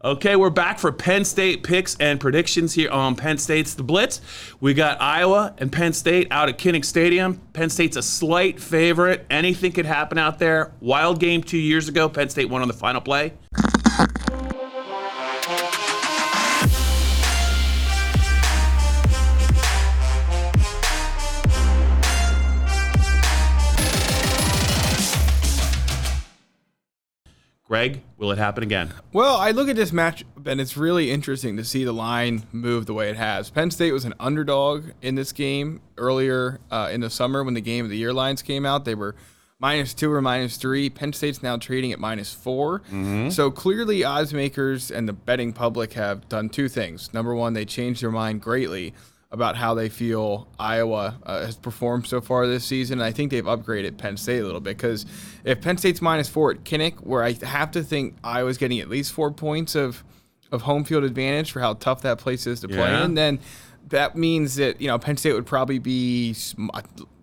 Okay, we're back for Penn State picks and predictions here on Penn State's The Blitz. We got Iowa and Penn State out at Kinnick Stadium. Penn State's a slight favorite. Anything could happen out there. Wild game 2 years ago. Penn State won on the final play. Greg, will it happen again? Well, I look at this match, and it's really interesting to see the line move the way it has. Penn State was an underdog in this game earlier in the summer when the Game of the Year lines came out. They were -2 or -3. Penn State's now trading at -4. Mm-hmm. So clearly odds makers and the betting public have done two things. Number one, they changed their mind greatly about how they feel Iowa has performed so far this season. And I think they've upgraded Penn State a little bit, because if Penn State's -4 at Kinnick, where I have to think Iowa's getting at least 4 points of home field advantage for how tough that place is to play in, then that means that Penn State would probably be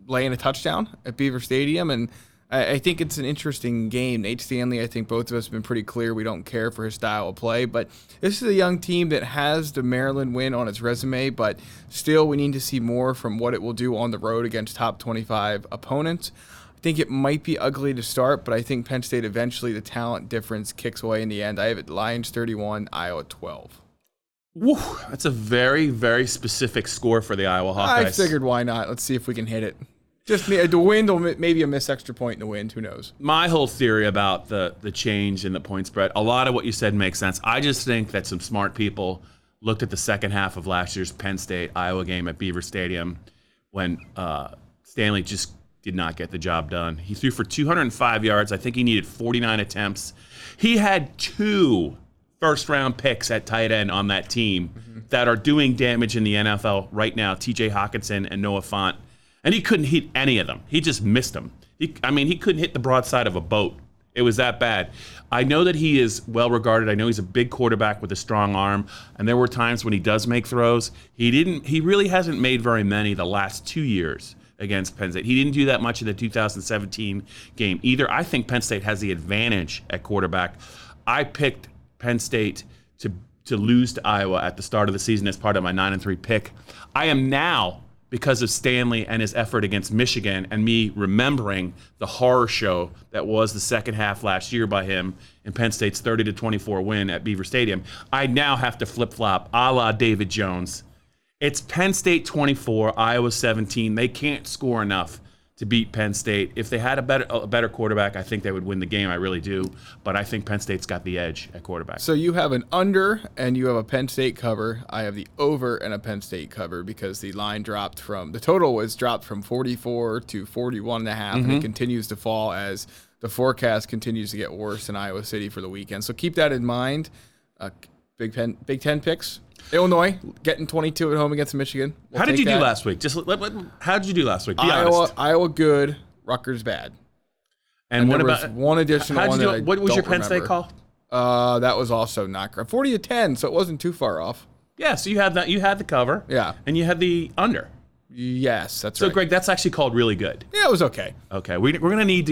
laying a touchdown at Beaver Stadium. And I think it's an interesting game. Nate Stanley, I think both of us have been pretty clear we don't care for his style of play. But this is a young team that has the Maryland win on its resume, but still we need to see more from what it will do on the road against top 25 opponents. I think it might be ugly to start, but I think Penn State eventually, the talent difference kicks away in the end. I have it Lions 31, Iowa 12. Woo, that's a very, very specific score for the Iowa Hawkeyes. I figured why not. Let's see if we can hit it. Just the wind, or maybe a missed extra point in the wind. Who knows? My whole theory about the change in the point spread, a lot of what you said makes sense. I just think that some smart people looked at the second half of last year's Penn State-Iowa game at Beaver Stadium when Stanley just did not get the job done. He threw for 205 yards. I think he needed 49 attempts. He had 2 first-round picks at tight end on that team that are doing damage in the NFL right now, T.J. Hawkinson and Noah Fant. And he couldn't hit any of them. He just missed them. He couldn't hit the broadside of a boat. It was that bad. I know that he is well regarded. I know he's a big quarterback with a strong arm. And there were times when he does make throws. He really hasn't made very many the last 2 years against Penn State. He didn't do that much in the 2017 game either. I think Penn State has the advantage at quarterback. I picked Penn State to lose to Iowa at the start of the season as part of my 9-3 pick. I am now, because of Stanley and his effort against Michigan and me remembering the horror show that was the second half last year by him in Penn State's 30-24 win at Beaver Stadium, I now have to flip-flop a la David Jones. It's Penn State 24, Iowa 17. They can't score enough to beat Penn State. If they had a better quarterback, I think they would win the game. I really do. But I think Penn State's got the edge at quarterback. So you have an under and you have a Penn State cover. I have the over and a Penn State cover because the line the total was dropped from 44 to 41.5, and it continues to fall as the forecast continues to get worse in Iowa City for the weekend. So keep that in mind. Big Ten picks. Illinois getting 22 at home against Michigan. How did you do last week? How did you do last week? Be honest. Iowa good, Rutgers bad. And what about one additional one? What was your Penn State call? That was also not great. 40-10, so it wasn't too far off. Yeah, so you had that. You had the cover. Yeah, and you had the under. Yes, that's right. So, Greg, that's actually called really good. Yeah, it was okay. Okay, we're gonna need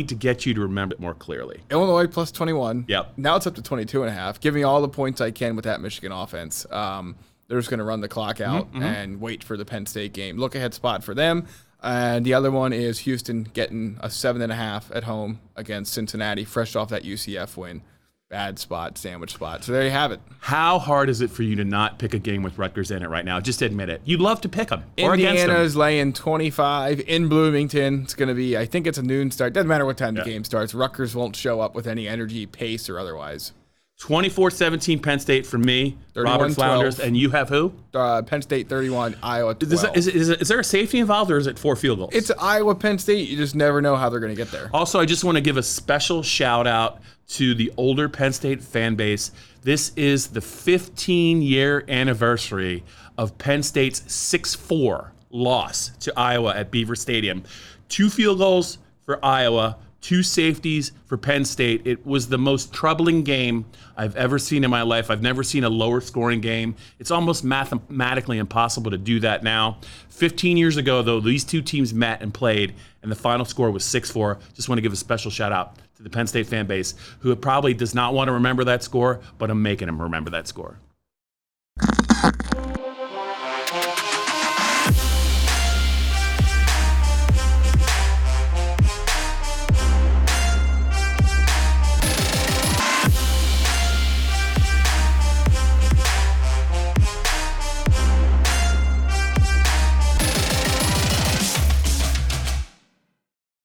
to get you to remember it more clearly. Illinois plus 21. Yep. Now it's up to 22.5. Give me all the points I can with that Michigan offense. They're just gonna run the clock out and wait for the Penn State game. Look ahead spot for them. And the other one is Houston getting a 7.5 at home against Cincinnati, fresh off that UCF win. Bad spot, sandwich spot. So there you have it. How hard is it for you to not pick a game with Rutgers in it right now? Just admit it. You'd love to pick them. Indiana's laying 25 in Bloomington. It's going to be, I think it's a noon start. Doesn't matter what time the game starts. Rutgers won't show up with any energy, pace, or otherwise. 24-17 Penn State for me, Robert Flounders, and you have who? Penn State 31, Iowa 12. Is there a safety involved, or is it 4 field goals? It's Iowa, Penn State. You just never know how they're going to get there. Also, I just want to give a special shout-out to the older Penn State fan base. This is the 15-year anniversary of Penn State's 6-4 loss to Iowa at Beaver Stadium. 2 field goals for Iowa, 2 safeties for Penn State. It was the most troubling game I've ever seen in my life. I've never seen a lower scoring game. It's almost mathematically impossible to do that now. 15 years ago, though, these two teams met and played, and the final score was 6-4. Just want to give a special shout out to to the Penn State fan base, who probably does not want to remember that score, but I'm making them remember that score.